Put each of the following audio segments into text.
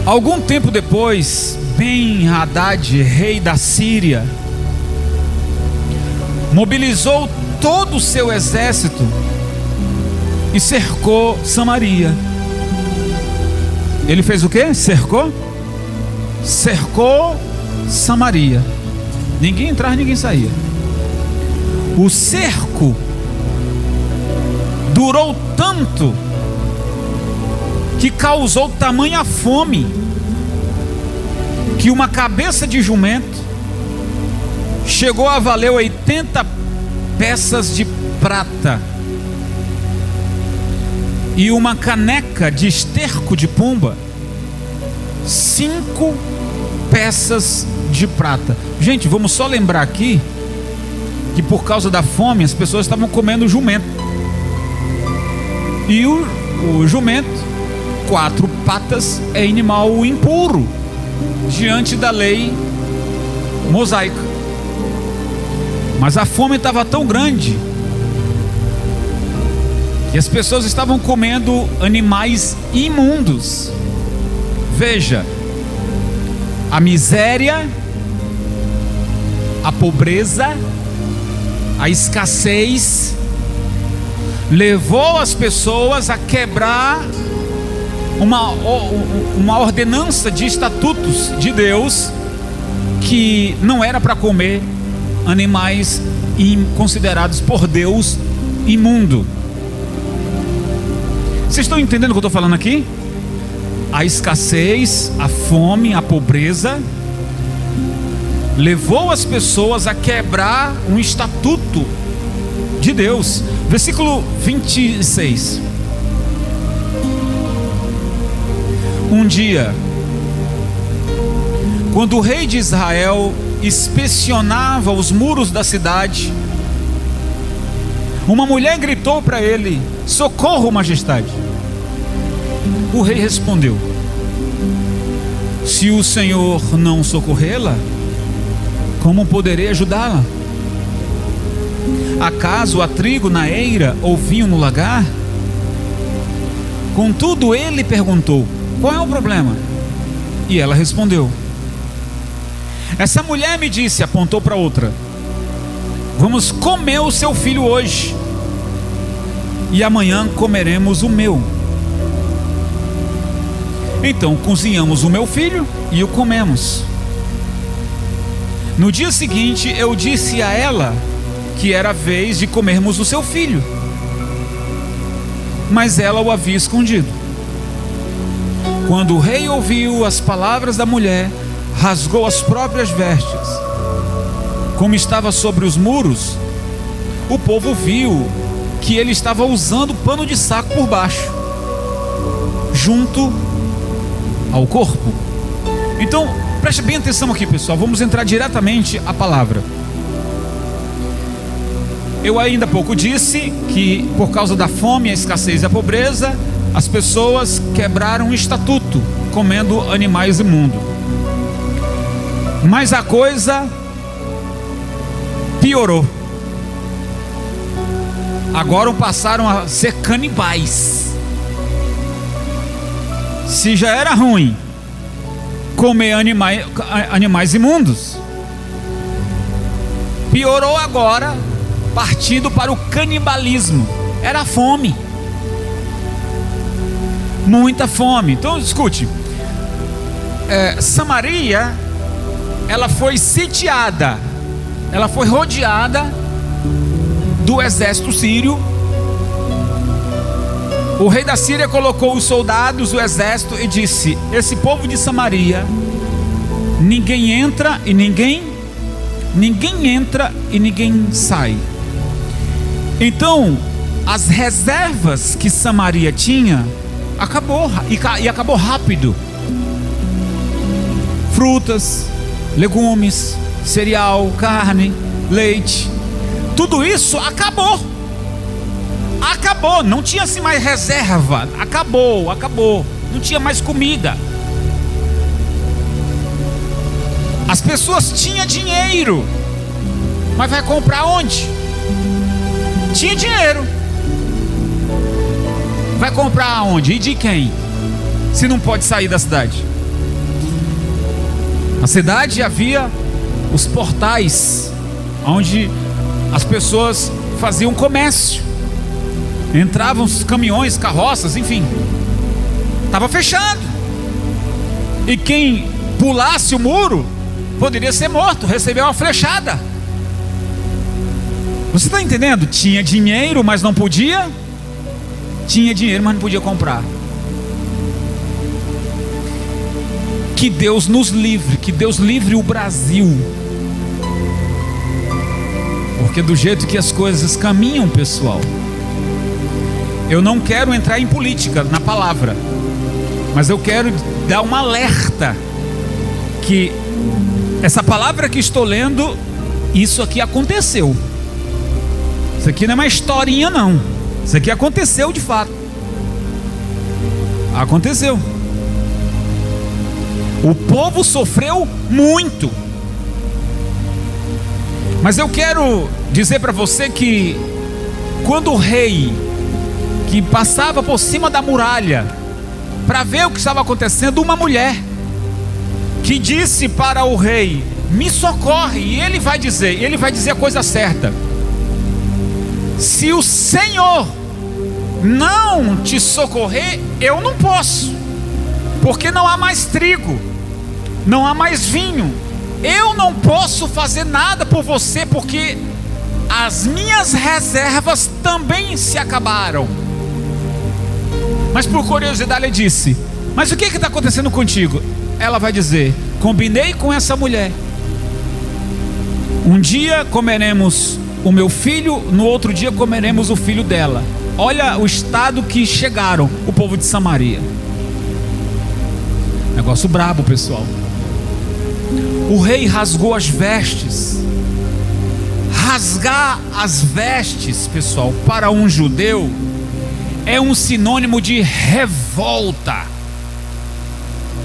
Algum tempo depois, Ben-Hadad, rei da Síria, mobilizou todo o seu exército e cercou Samaria. Ele fez o quê? Cercou Samaria. Ninguém entrava, ninguém saía. O cerco durou tanto que causou tamanha fome que uma cabeça de jumento chegou a valer 80 peças de prata, e uma caneca de esterco de pomba 5 peças de prata. Gente, vamos só lembrar aqui que por causa da fome as pessoas estavam comendo jumento, e o jumento, 4 patas, é animal impuro diante da lei mosaica. Mas a fome estava tão grande que as pessoas estavam comendo animais imundos. Veja, a miséria, a pobreza, a escassez levou as pessoas a quebrar uma ordenança de estatutos de Deus, que não era para comer animais considerados por Deus imundo. Vocês estão entendendo o que eu estou falando aqui? A escassez, a fome, a pobreza levou as pessoas a quebrar um estatuto de Deus. Versículo 26. Um dia, quando o rei de Israel inspecionava os muros da cidade, uma mulher gritou para ele: socorro, majestade. O rei respondeu: se o Senhor não socorrê-la, como poderei ajudá-la? Acaso há trigo na eira ou vinho no lagar? Contudo, ele perguntou: qual é o problema? E ela respondeu: essa mulher me disse, apontou para outra, vamos comer o seu filho hoje, e amanhã comeremos o meu. Então cozinhamos o meu filho e o comemos. No dia seguinte eu disse a ela que era a vez de comermos o seu filho, mas ela o havia escondido. Quando o rei ouviu as palavras da mulher, rasgou as próprias vestes. Como estava sobre os muros, o povo viu que ele estava usando pano de saco por baixo, junto ao corpo. Então, preste bem atenção aqui, pessoal. Vamos entrar diretamente à palavra. Eu ainda há pouco disse que por causa da fome, a escassez e a pobreza, as pessoas quebraram o estatuto, comendo animais imundos. Mas a coisa piorou. Agora passaram a ser canibais. Se já era ruim comer animais imundos, piorou agora, partindo para o canibalismo. Era fome, muita fome. Então escute, Samaria, ela foi sitiada, ela foi rodeada do exército sírio. O rei da Síria colocou os soldados do exército e disse: esse povo de Samaria, ninguém entra e ninguém entra e ninguém sai. Então as reservas que Samaria tinha acabou, e acabou rápido. Frutas, legumes, cereal, carne, leite, tudo isso acabou. Acabou, não tinha assim mais reserva. Acabou, não tinha mais comida. As pessoas tinham dinheiro, mas vai comprar onde? Tinha dinheiro, vai comprar onde? E de quem? Se não pode sair da cidade. Na cidade havia os portais, onde as pessoas faziam comércio. Entravam os caminhões, carroças, enfim. Estava fechado. E quem pulasse o muro poderia ser morto, receber uma flechada. Você está entendendo? Tinha dinheiro, mas não podia. Tinha dinheiro, mas não podia comprar. Que Deus nos livre, que Deus livre o Brasil. Porque do jeito que as coisas caminham, pessoal, eu não quero entrar em política na palavra, mas eu quero dar um alerta que essa palavra que estou lendo, isso aqui aconteceu. Isso aqui não é uma historinha não. Isso aqui aconteceu de fato. Aconteceu. O povo sofreu muito. Mas eu quero dizer para você que quando o rei que passava por cima da muralha para ver o que estava acontecendo, uma mulher que disse para o rei: me socorre. E ele vai dizer a coisa certa: se o Senhor não te socorrer, eu não posso, porque não há mais trigo, não há mais vinho. Eu não posso fazer nada por você, porque as minhas reservas também se acabaram. Mas por curiosidade ele disse: mas o que está acontecendo contigo? Ela vai dizer: combinei com essa mulher, um dia comeremos o meu filho, no outro dia comeremos o filho dela. Olha o estado que chegaram o povo de Samaria. Negócio brabo, pessoal. O rei rasgou as vestes. Rasgar as vestes, pessoal, para um judeu é um sinônimo de revolta.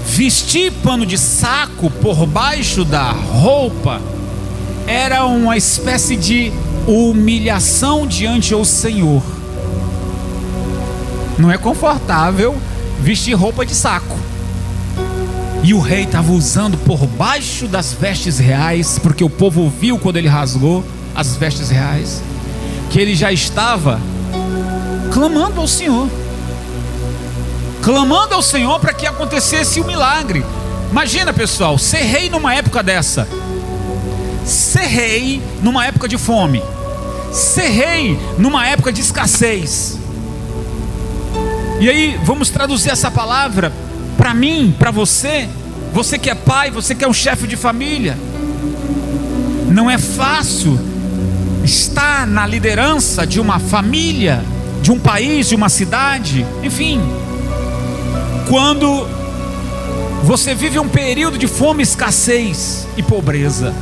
Vestir pano de saco por baixo da roupa era uma espécie de humilhação diante ao Senhor. Não é confortável vestir roupa de saco. E o rei estava usando por baixo das vestes reais, porque o povo viu quando ele rasgou as vestes reais, que ele já estava clamando ao Senhor. Clamando ao Senhor para que acontecesse o milagre. Imagina, pessoal, ser rei numa época dessa. Ser rei numa época de fome. Ser rei numa época de escassez. E aí, vamos traduzir essa palavra para mim, para você. Você que é pai, você que é um chefe de família. Não é fácil estar na liderança de uma família, de um país, de uma cidade, enfim. Quando você vive um período de fome, escassez e pobreza,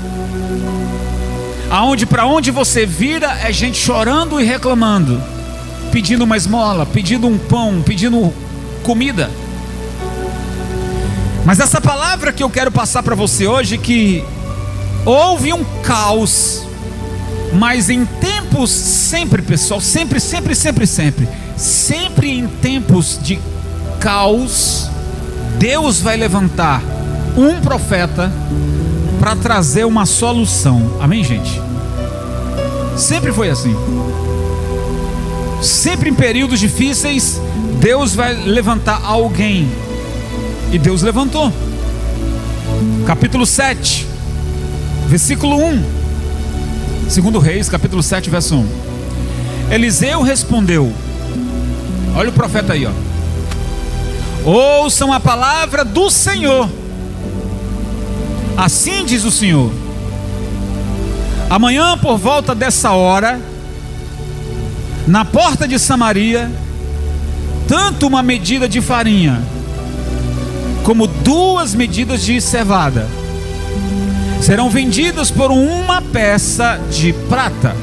aonde para onde você vira é gente chorando e reclamando, pedindo uma esmola, pedindo um pão, pedindo comida. Mas essa palavra que eu quero passar para você hoje, que houve um caos, mas em tempos, sempre, pessoal, sempre em tempos de caos, Deus vai levantar um profeta para trazer uma solução. Amém, gente? Sempre foi assim. Sempre em períodos difíceis, Deus vai levantar alguém. E Deus levantou. Capítulo 7, versículo 1. Segundo Reis, capítulo 7, verso 1. Eliseu respondeu. Olha o profeta aí, ó. Ouçam a palavra do Senhor. Assim diz o Senhor: amanhã por volta dessa hora, na porta de Samaria, tanto uma medida de farinha como 2 medidas de cevada serão vendidas por uma peça de prata.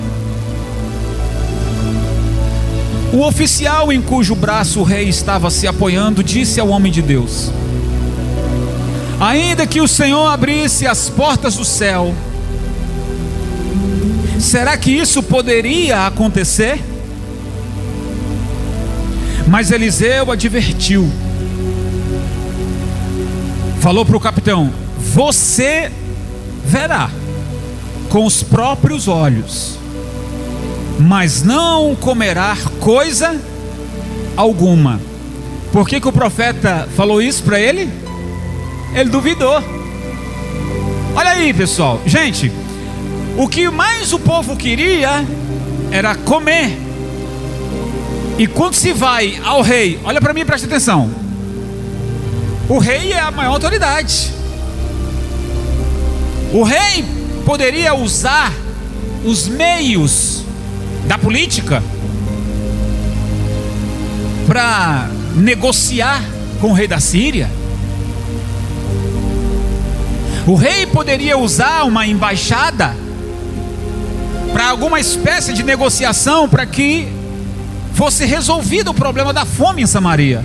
O oficial em cujo braço o rei estava se apoiando disse ao homem de Deus: ainda que o Senhor abrisse as portas do céu, será que isso poderia acontecer? Mas Eliseu advertiu, falou para o capitão: você verá com os próprios olhos, mas não comerá coisa alguma. Por que o profeta falou isso para ele? Ele duvidou. Olha aí, pessoal, gente, o que mais o povo queria era comer. E quando se vai ao rei, olha para mim e presta atenção, o rei é a maior autoridade. O rei poderia usar os meios da política para negociar com o rei da Síria. O rei poderia usar uma embaixada para alguma espécie de negociação para que fosse resolvido o problema da fome em Samaria.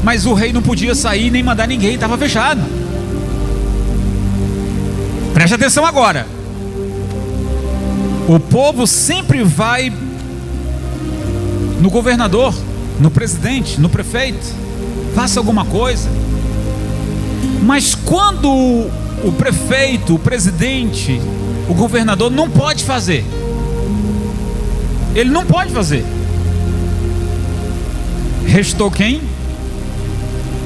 Mas o rei não podia sair nem mandar ninguém, estava fechado. Preste atenção agora. O povo sempre vai no governador, no presidente, no prefeito, faça alguma coisa. Mas quando o prefeito, o presidente, o governador não pode fazer, ele não pode fazer, restou quem?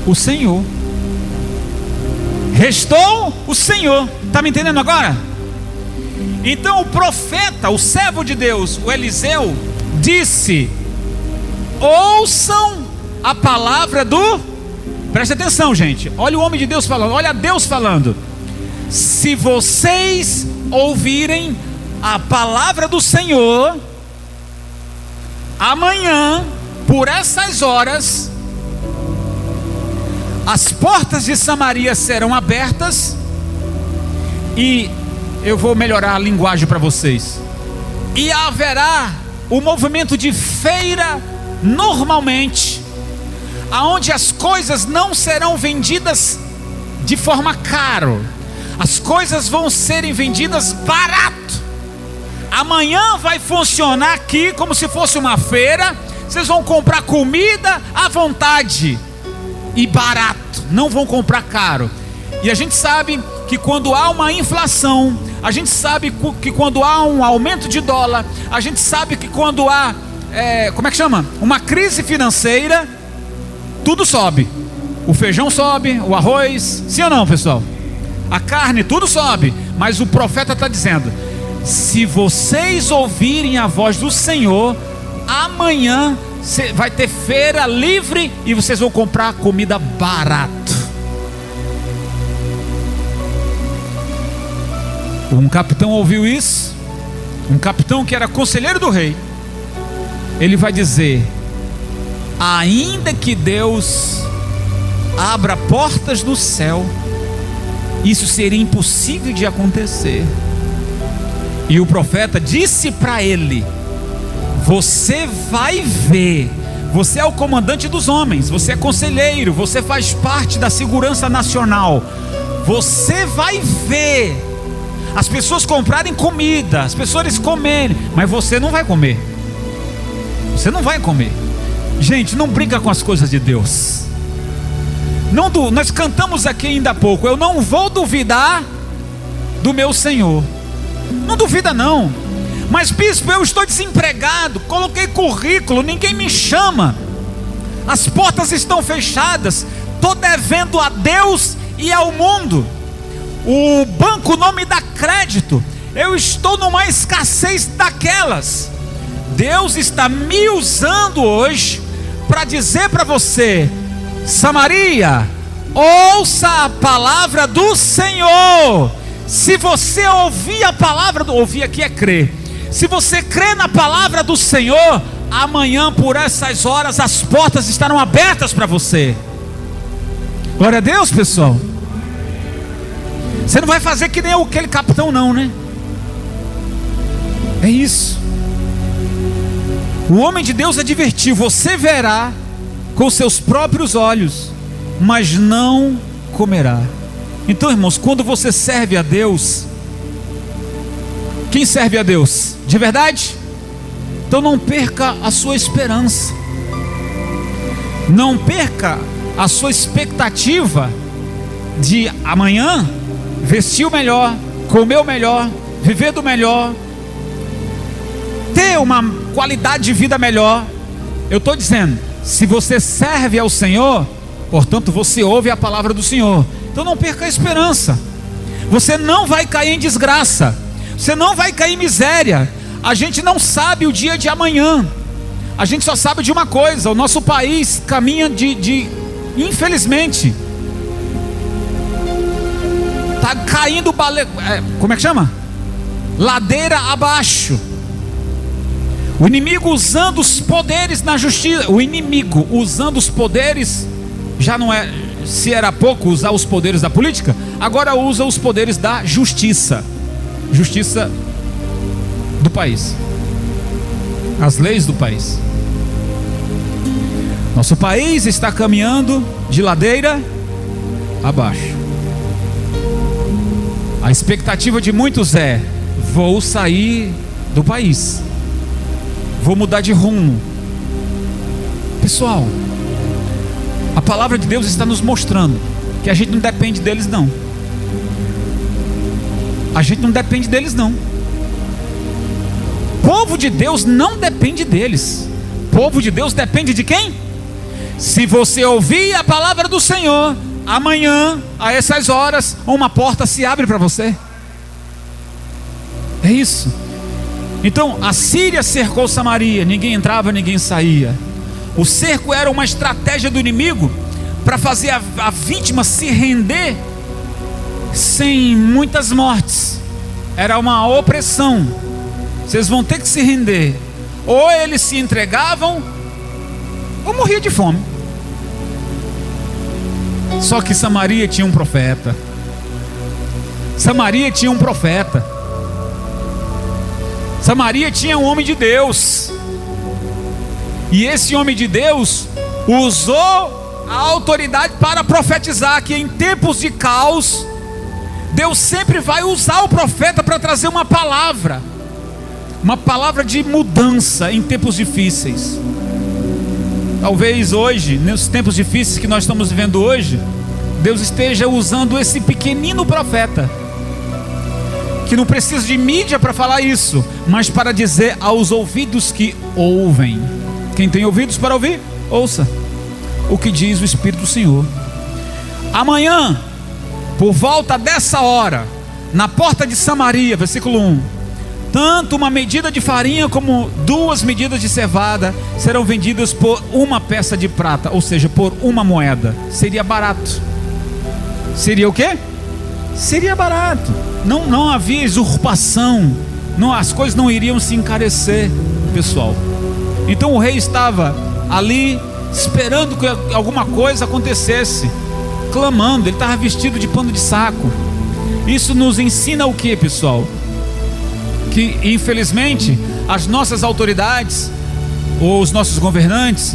O Senhor. Restou o Senhor. Está me entendendo agora? Então o profeta, o servo de Deus, o Eliseu, disse: ouçam a palavra do... Preste atenção, gente. Olha o homem de Deus falando, olha Deus falando. Se vocês ouvirem a palavra do Senhor, amanhã, por essas horas, as portas de Samaria serão abertas. E eu vou melhorar a linguagem para vocês. E haverá o movimento de feira normalmente, aonde as coisas não serão vendidas de forma caro, as coisas vão serem vendidas barato. Amanhã vai funcionar aqui como se fosse uma feira. Vocês vão comprar comida à vontade e barato, não vão comprar caro. E a gente sabe que quando há uma inflação, a gente sabe que quando há um aumento de dólar, a gente sabe que quando há uma crise financeira, tudo sobe. O feijão sobe, o arroz, sim ou não, pessoal? A carne, tudo sobe. Mas o profeta está dizendo: se vocês ouvirem a voz do Senhor, amanhã vai ter feira livre e vocês vão comprar comida barato. Um capitão ouviu isso, um capitão que era conselheiro do rei. Ele vai dizer: ainda que Deus abra portas do céu, isso seria impossível de acontecer. E o profeta disse para ele: você vai ver, você é o comandante dos homens, você é conselheiro, você faz parte da segurança nacional, você vai ver as pessoas comprarem comida, as pessoas comerem, mas você não vai comer. Você não vai comer. Gente, não brinca com as coisas de Deus. Nós cantamos aqui ainda há pouco: eu não vou duvidar do meu Senhor. Não duvida não. Mas bispo, eu estou desempregado, coloquei currículo, ninguém me chama, as portas estão fechadas, estou devendo a Deus e ao mundo, o banco não me dá crédito, eu estou numa escassez daquelas. Deus está me usando hoje para dizer para você: Samaria, ouça a palavra do Senhor. Se você ouvir a palavra, ouvir aqui é crer. Se você crê na palavra do Senhor, amanhã por essas horas as portas estarão abertas para você. Glória a Deus, pessoal. Você não vai fazer que nem aquele capitão não, né? É isso. O homem de Deus advertiu: você verá com seus próprios olhos, mas não comerá. Então, irmãos, quando você serve a Deus, quem serve a Deus? De verdade? Então não perca a sua esperança, não perca a sua expectativa de amanhã vestir o melhor, comer o melhor, viver do melhor, ter uma qualidade de vida melhor. Eu estou dizendo, se você serve ao Senhor, portanto você ouve a palavra do Senhor. Então não perca a esperança. Você não vai cair em desgraça, você não vai cair em miséria. A gente não sabe o dia de amanhã. A gente só sabe de uma coisa: o nosso país caminha infelizmente, está caindo, como é que chama? Ladeira abaixo. O inimigo usando os poderes na justiça. O inimigo usando os poderes, já não é, se era pouco usar os poderes da política, agora usa os poderes da justiça. Justiça do país, as leis do país. Nosso país está caminhando de ladeira abaixo. A expectativa de muitos é: vou sair do país, vou mudar de rumo. Pessoal, a palavra de Deus está nos mostrando que a gente não depende deles não. A gente não depende deles não. O povo de Deus não depende deles. O povo de Deus depende de quem? Se você ouvir a palavra do Senhor, amanhã, a essas horas, uma porta se abre para você. É isso. Então, a Síria cercou Samaria, ninguém entrava, ninguém saía. O cerco era uma estratégia do inimigo para fazer a vítima se render sem muitas mortes. Era uma opressão. Vocês vão ter que se render. Ou eles se entregavam, ou morria de fome. Só que Samaria tinha um profeta. Samaria tinha um profeta. Samaria tinha um homem de Deus. E esse homem de Deus usou a autoridade para profetizar que em tempos de caos, Deus sempre vai usar o profeta para trazer uma palavra de mudança em tempos difíceis. Talvez hoje, nesses tempos difíceis que nós estamos vivendo hoje, Deus esteja usando esse pequenino profeta, que não precisa de mídia para falar isso, mas para dizer aos ouvidos que ouvem. Quem tem ouvidos para ouvir, ouça o que diz o Espírito do Senhor. Amanhã, por volta dessa hora, na porta de Samaria, versículo 1, tanto uma medida de farinha como 2 medidas de cevada serão vendidas por uma peça de prata, ou seja, por uma moeda. Seria barato. Seria o quê? Seria barato. Não havia usurpação. As coisas não iriam se encarecer, pessoal. Então o rei estava ali esperando que alguma coisa acontecesse, clamando. Ele estava vestido de pano de saco. Isso nos ensina o que, pessoal? Que infelizmente as nossas autoridades ou os nossos governantes,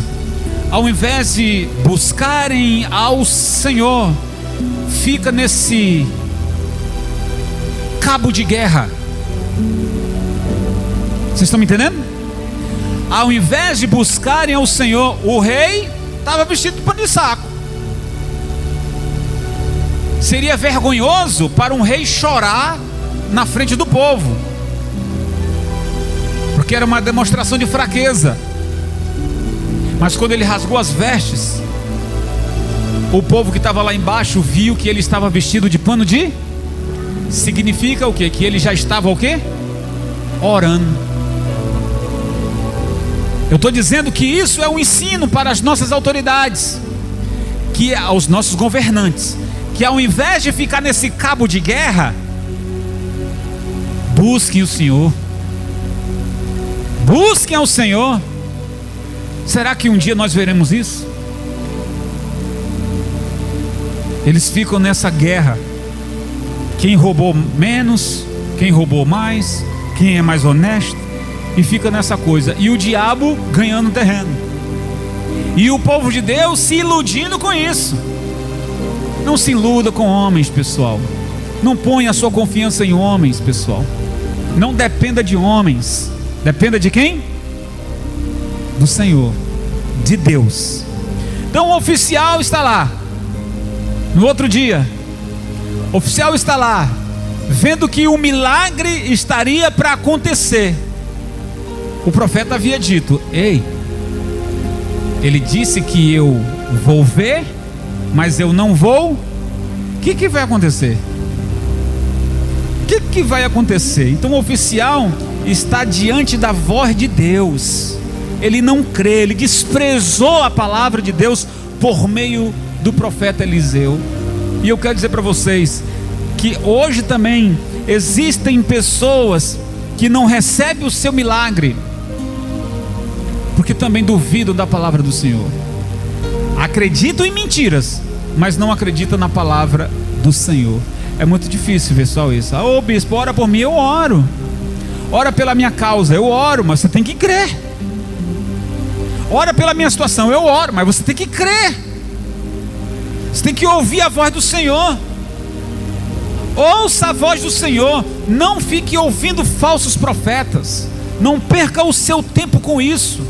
ao invés de buscarem ao Senhor, fica nesse cabo de guerra. Vocês estão me entendendo? Ao invés de buscarem ao Senhor, o rei estava vestido de pano de saco. Seria vergonhoso para um rei chorar na frente do povo, porque era uma demonstração de fraqueza. Mas quando ele rasgou as vestes, o povo que estava lá embaixo viu que ele estava vestido de pano de... Significa o quê? Que ele já estava o quê? Orando. Eu estou dizendo que isso é um ensino para as nossas autoridades, que aos nossos governantes, que ao invés de ficar nesse cabo de guerra, busquem o Senhor. Busquem ao Senhor. Será que um dia nós veremos isso? Eles ficam nessa guerra. Quem roubou menos, quem roubou mais, quem é mais honesto, e fica nessa coisa. E o diabo ganhando terreno. E o povo de Deus se iludindo com isso. Não se iluda com homens, pessoal. Não ponha a sua confiança em homens, pessoal. Não dependa de homens. Dependa de quem? Do Senhor, de Deus. Então o oficial está lá. No outro dia, O oficial está lá, vendo que o milagre estaria para acontecer. O profeta havia dito: ei, ele disse que eu vou ver, mas eu não vou. O que vai acontecer? O que vai acontecer? Então o oficial está diante da voz de Deus. Ele não crê, ele desprezou a palavra de Deus por meio do profeta Eliseu. E eu quero dizer para vocês que hoje também existem pessoas que não recebem o seu milagre porque também duvidam da palavra do Senhor. Acreditam em mentiras, mas não acreditam na palavra do Senhor. É muito difícil, pessoal, isso. Ô bispo, ora por mim, eu oro. Ora pela minha causa, eu oro, mas você tem que crer. Ora pela minha situação, eu oro, mas você tem que crer. Você tem que ouvir a voz do Senhor. Ouça a voz do Senhor. Não fique ouvindo falsos profetas. Não perca o seu tempo com isso.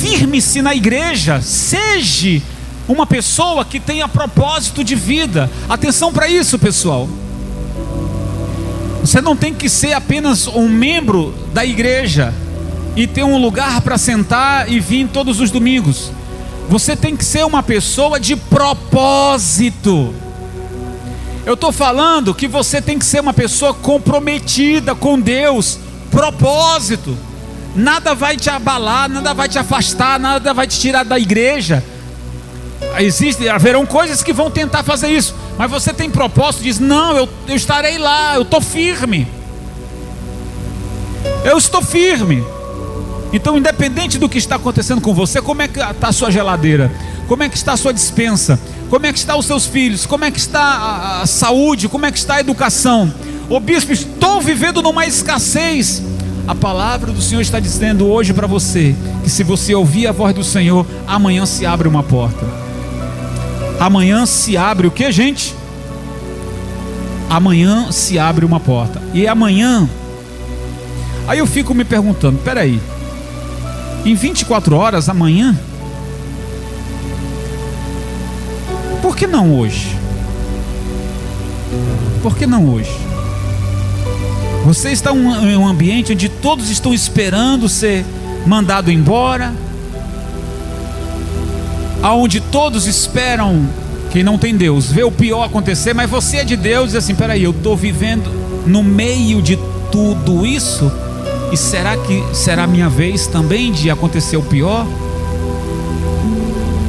Firme-se na igreja. Seja uma pessoa que tenha propósito de vida. Atenção para isso, pessoal. Você não tem que ser apenas um membro da igreja e ter um lugar para sentar e vir todos os domingos. Você tem que ser uma pessoa de propósito. Eu estou falando que você tem que ser uma pessoa comprometida com Deus. Propósito. Nada vai te abalar, nada vai te afastar, nada vai te tirar da igreja. Haverão coisas que vão tentar fazer isso, mas você tem propósito, diz: não, eu estarei lá, eu estou firme. Eu estou firme. Então, independente do que está acontecendo com você, como é que está a sua geladeira? Como é que está a sua despensa? Como é que estão os seus filhos? Como é que está a saúde? Como é que está a educação? Ô bispo, estou vivendo numa escassez. A palavra do Senhor está dizendo hoje para você que se você ouvir a voz do Senhor, amanhã se abre uma porta. Amanhã se abre o que, gente? Amanhã se abre uma porta. E amanhã, aí eu fico me perguntando: peraí, em 24 horas amanhã? Por que não hoje? Por que não hoje? Você está em um ambiente onde todos estão esperando ser mandado embora, aonde todos esperam, quem não tem Deus, vê o pior acontecer, mas você é de Deus e diz assim: peraí, eu estou vivendo no meio de tudo isso, e será que será minha vez também de acontecer o pior?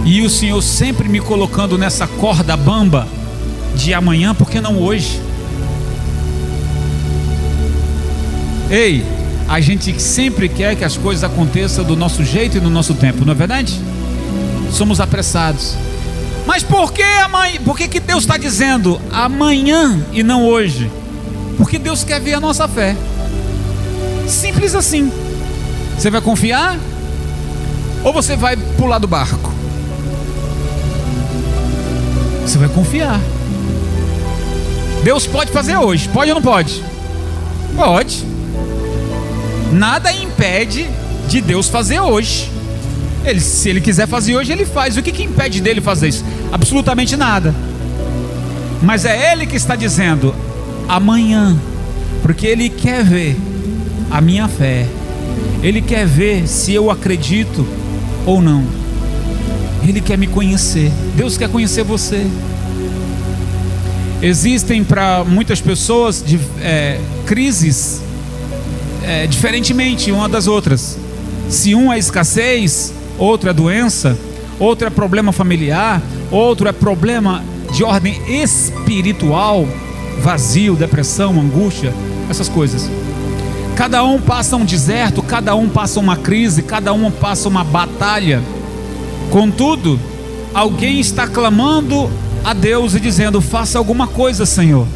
E o Senhor sempre me colocando nessa corda bamba de amanhã, por que não hoje? Ei, a gente sempre quer que as coisas aconteçam do nosso jeito e no nosso tempo, não é verdade? Somos apressados. Mas por que amanhã? Por que Deus está dizendo amanhã e não hoje? Porque Deus quer ver a nossa fé. Simples assim. Você vai confiar? Ou você vai pular do barco? Você vai confiar. Deus pode fazer hoje, pode ou não pode? Pode. Nada impede de Deus fazer hoje. Se Ele quiser fazer hoje, Ele faz. O que impede dele fazer isso? Absolutamente nada. Mas é Ele que está dizendo amanhã, porque Ele quer ver a minha fé. Ele quer ver se eu acredito ou não. Ele quer me conhecer. Deus quer conhecer você. Existem para muitas pessoas crises diferentemente uma das outras. Se um é escassez, outro é doença, outro é problema familiar, outro é problema de ordem espiritual, vazio, depressão, angústia, essas coisas. Cada um passa um deserto, cada um passa uma crise, cada um passa uma batalha. Contudo, alguém está clamando a Deus e dizendo: faça alguma coisa, Senhor.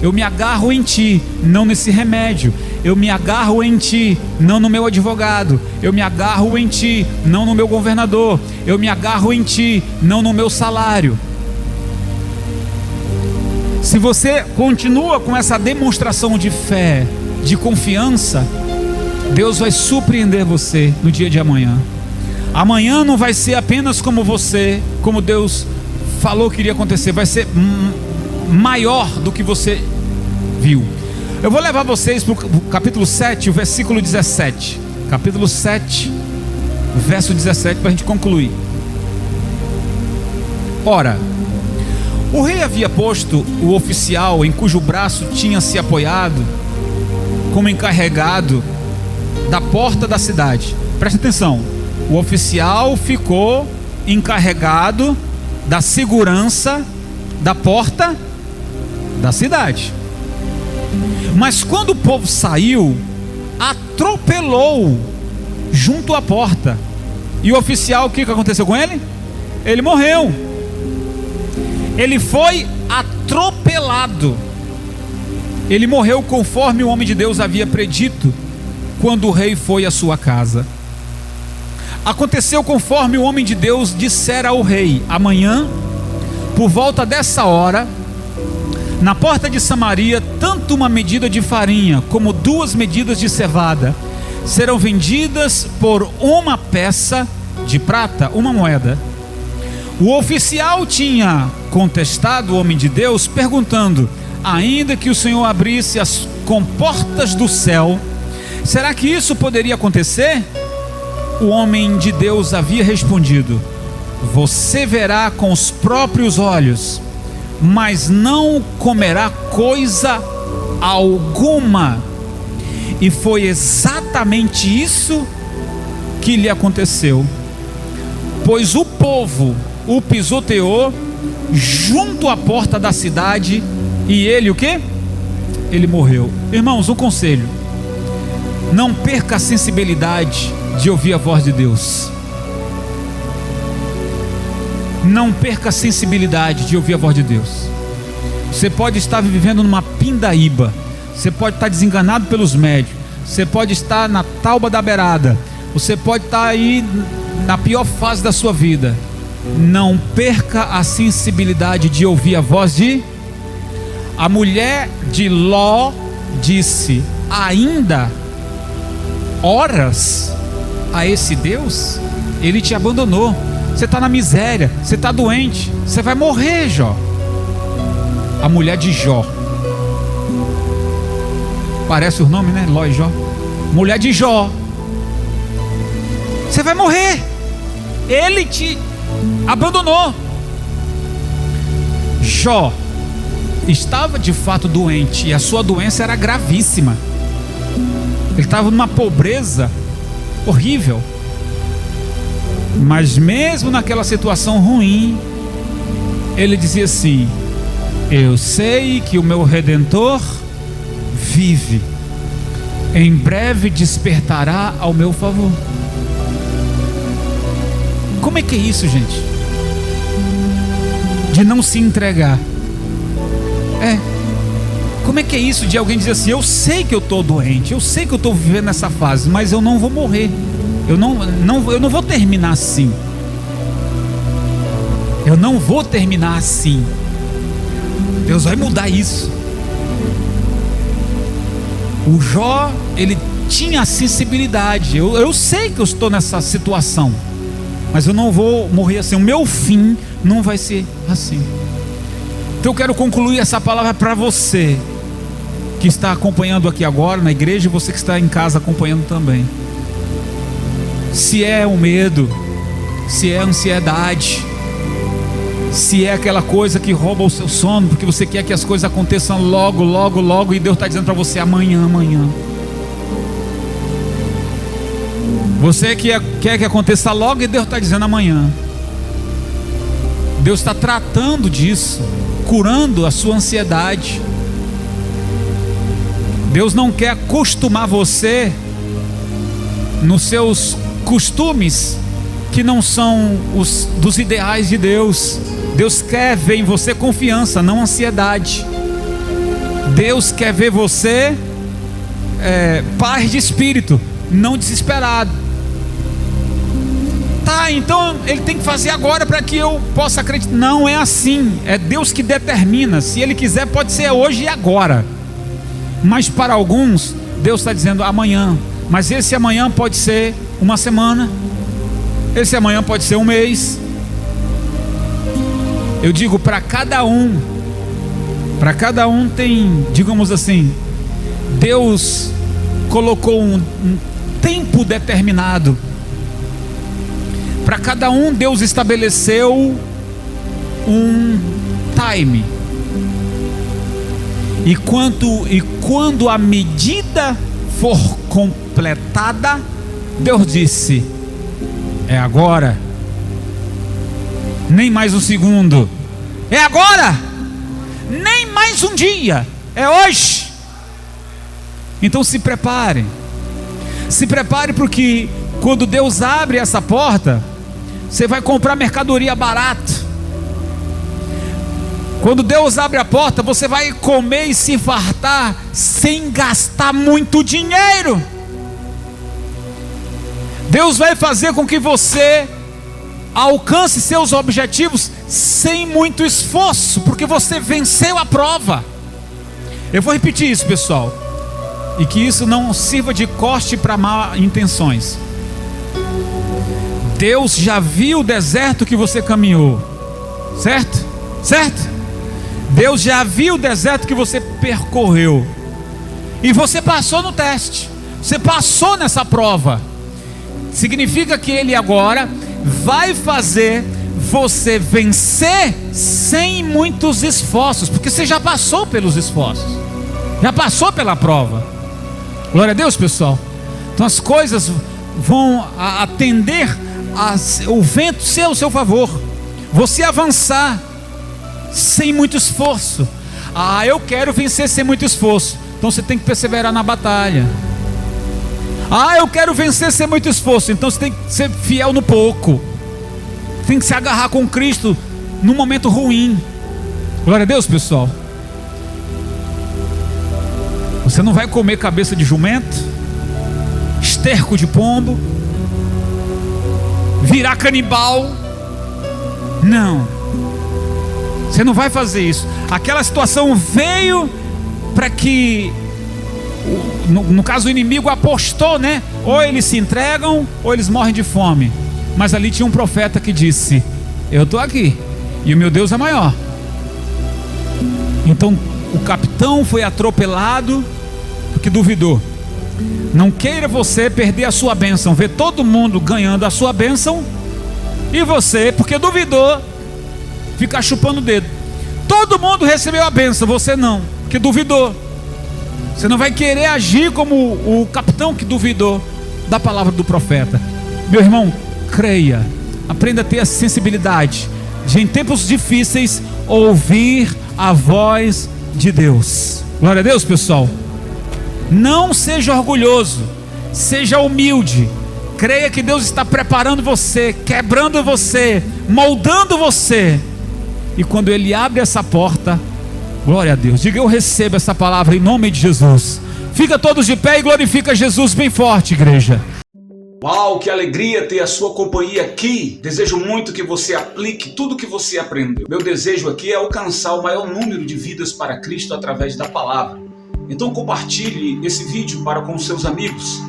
Eu me agarro em Ti, não nesse remédio. Eu me agarro em Ti, não no meu advogado. Eu me agarro em Ti, não no meu governador. Eu me agarro em Ti, não no meu salário. Se você continua com essa demonstração de fé, de confiança, Deus vai surpreender você no dia de amanhã. Amanhã não vai ser apenas como Deus falou que iria acontecer. Vai ser maior do que você viu. Eu vou levar vocês para o capítulo 7, o versículo 17. Capítulo 7, verso 17, para a gente concluir. Ora, o rei havia posto o oficial em cujo braço tinha se apoiado como encarregado da porta da cidade. Presta atenção, o oficial ficou encarregado da segurança da porta da cidade. Mas quando o povo saiu, atropelou junto à porta. E o oficial, o que aconteceu com ele? Ele morreu. Ele foi atropelado. Ele morreu conforme o homem de Deus havia predito, quando o rei foi à sua casa. Aconteceu conforme o homem de Deus dissera ao rei: amanhã, por volta dessa hora, na porta de Samaria, tanto uma medida de farinha como 2 medidas de cevada serão vendidas por uma peça de prata, uma moeda. O oficial tinha contestado o homem de Deus, perguntando: ainda que o Senhor abrisse as comportas do céu, será que isso poderia acontecer? O homem de Deus havia respondido: você verá com os próprios olhos, mas não comerá coisa alguma. E foi exatamente isso que lhe aconteceu, pois o povo o pisoteou junto à porta da cidade, e ele o quê? Ele morreu. Irmãos, um conselho: não perca a sensibilidade de ouvir a voz de Deus. Não perca a sensibilidade de ouvir a voz de Deus. Você pode estar vivendo numa pindaíba, você pode estar desenganado pelos médios, você pode estar na tauba da beirada, você pode estar aí na pior fase da sua vida. Não perca a sensibilidade de ouvir a voz de... A mulher de Ló disse: ainda oras a esse Deus? Ele te abandonou. Você está na miséria, você está doente, você vai morrer, Jó. A mulher de Jó, parece o nome, né? Ló e Jó. Mulher de Jó, você vai morrer. Ele te abandonou. Jó estava de fato doente, e a sua doença era gravíssima. Ele estava numa pobreza horrível. Mas mesmo naquela situação ruim, ele dizia assim: eu sei que o meu Redentor vive, em breve despertará ao meu favor. Como é que é isso, gente? De não se entregar. Como é que é isso de alguém dizer assim: eu sei que eu estou doente, eu sei que eu estou vivendo essa fase, mas eu não vou morrer. Eu não vou terminar assim. Eu não vou terminar assim. Deus vai mudar isso. O Jó, ele tinha a sensibilidade. Eu sei que eu estou nessa situação, mas eu não vou morrer assim. O meu fim não vai ser assim. Então eu quero concluir essa palavra para você que está acompanhando aqui agora na igreja, e você que está em casa acompanhando também. Se é o medo, se é a ansiedade, se é aquela coisa que rouba o seu sono, porque você quer que as coisas aconteçam logo, logo, logo, e Deus está dizendo para você: amanhã, amanhã. Você quer que aconteça logo, e Deus está dizendo: amanhã. Deus está tratando disso, curando a sua ansiedade. Deus não quer acostumar você nos seus costumes que não são os dos ideais de Deus. Deus quer ver em você confiança, não ansiedade. Deus quer ver você paz de espírito, não desesperado. Tá, então ele tem que fazer agora para que eu possa acreditar. Não é assim, é Deus que determina. Se Ele quiser, pode ser hoje e agora. Mas para alguns, Deus está dizendo amanhã. Mas esse amanhã pode ser uma semana, esse amanhã pode ser um mês. Eu digo para cada um Para cada um tem, digamos assim, Deus colocou um tempo determinado. Para cada um, Deus estabeleceu um time. E quando a medida for completada, Deus disse: é agora. Nem mais um segundo. É agora. Nem mais um dia. É hoje. Então se prepare. Se prepare, porque quando Deus abre essa porta, você vai comprar mercadoria barata. Quando Deus abre a porta, você vai comer e se fartar sem gastar muito dinheiro. Deus vai fazer com que você alcance seus objetivos sem muito esforço, porque você venceu a prova. Eu vou repetir isso, pessoal, e que isso não sirva de corte para má intenções. Deus já viu o deserto que você caminhou, certo? Certo? Deus já viu o deserto que você percorreu, e você passou no teste, você passou nessa prova. Significa que Ele agora vai fazer você vencer sem muitos esforços, porque você já passou pelos esforços, já passou pela prova. Glória a Deus, pessoal. Então as coisas vão atender o vento ser ao seu favor, você avançar sem muito esforço. Eu quero vencer sem muito esforço. Então você tem que perseverar na batalha. Eu quero vencer sem muito esforço. Então você tem que ser fiel no pouco. Tem que se agarrar com Cristo no momento ruim. Glória a Deus, pessoal. Você não vai comer cabeça de jumento, esterco de pombo, virar canibal. Não, você não vai fazer isso. Aquela situação veio para que, no caso, o inimigo apostou, né? Ou eles se entregam, ou eles morrem de fome. Mas ali tinha um profeta que disse: eu estou aqui, e o meu Deus é maior. Então o capitão foi atropelado porque duvidou. Não queira você perder a sua bênção, ver todo mundo ganhando a sua bênção, e você, porque duvidou, ficar chupando o dedo. Todo mundo recebeu a bênção, você não, porque duvidou. Você não vai querer agir como o capitão que duvidou da palavra do profeta. Meu irmão, creia, aprenda a ter a sensibilidade de, em tempos difíceis, ouvir a voz de Deus. Glória a Deus, pessoal. Não seja orgulhoso, seja humilde. Creia que Deus está preparando você, quebrando você, moldando você. E quando Ele abre essa porta, glória a Deus, diga: eu recebo essa palavra em nome de Jesus. Fica todos de pé e glorifica Jesus bem forte, igreja. Uau, que alegria ter a sua companhia aqui. Desejo muito que você aplique tudo que você aprendeu. Meu desejo aqui é alcançar o maior número de vidas para Cristo através da palavra. Então compartilhe esse vídeo para com seus amigos.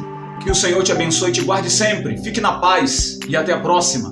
Que o Senhor te abençoe e te guarde sempre. Fique na paz e até a próxima.